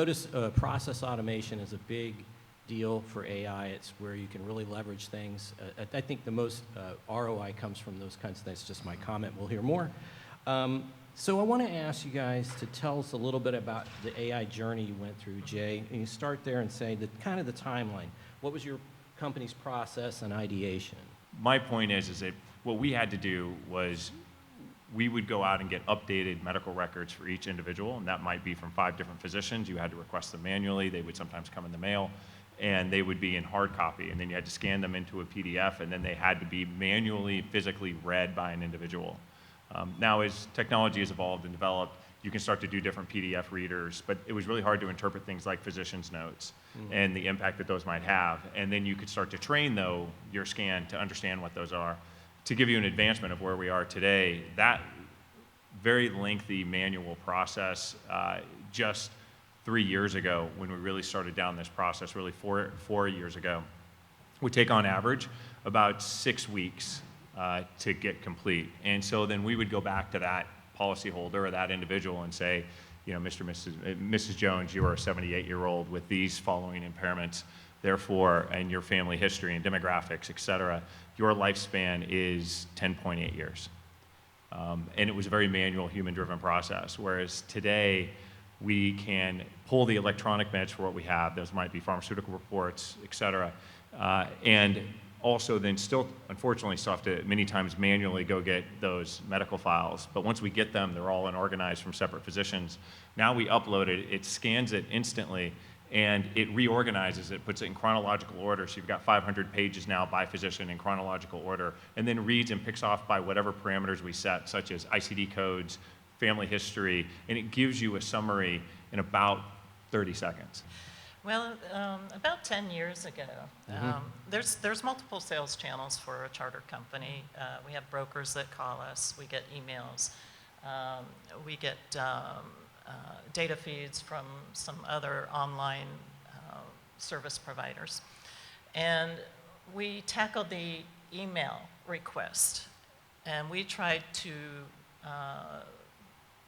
notice process automation is a big deal for AI. It's where you can really leverage things. I think the most ROI comes from those kinds of things. It's just my comment. We'll hear more. So I want to ask you guys to tell us a little bit about the AI journey you went through, Jay. And you start there and say that kind of the timeline. What was your company's process and ideation? My point is that what we had to do was we would go out and get updated medical records for each individual, and that might be from 5 different physicians. You had to request them manually. They would sometimes come in the mail, and they would be in hard copy, and then you had to scan them into a PDF, and then they had to be manually, physically read by an individual. Now, as technology has evolved and developed, you can start to do different PDF readers, but it was really hard to interpret things like physician's notes and the impact that those might have. And then you could start to train, though, your scan to understand what those are. To give you an advancement of where we are today, that very lengthy manual process just 3 years ago, when we really started down this process, really four years ago, would take on average about 6 weeks to get complete. And so then we would go back to that policyholder or that individual and say, you know, Mrs. Jones, you are a 78-year-old with these following impairments, therefore, and your family history and demographics, et cetera, your lifespan is 10.8 years. And it was a very manual, human-driven process, whereas today, we can pull the electronic meds for what we have. Those might be pharmaceutical reports, et cetera, and also then still, unfortunately, still have to many times manually go get those medical files. But once we get them, they're all organized from separate physicians. Now we upload it, it scans it instantly, and it reorganizes it, puts it in chronological order. So you've got 500 pages now by physician in chronological order, and then reads and picks off by whatever parameters we set, such as ICD codes, family history, and it gives you a summary in about 30 seconds. Well, about 10 years ago, there's multiple sales channels for a charter company. We have brokers that call us. We get emails. We get data feeds from some other online service providers. And we tackled the email request. And we tried to,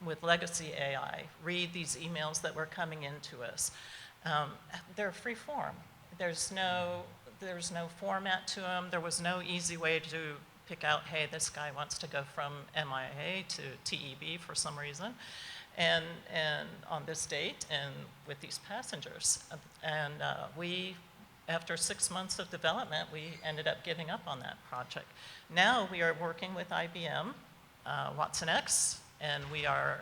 with legacy AI, read these emails that were coming into us. They're free form. There's no format to them. There was no easy way to pick out, hey, this guy wants to go from MIA to TEB for some reason, and on this date, and with these passengers. And we, after 6 months of development, we ended up giving up on that project. Now we are working with IBM, Watson X, and we are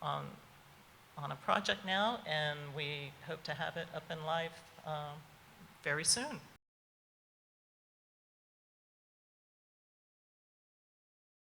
on a project now, and we hope to have it up and live very soon.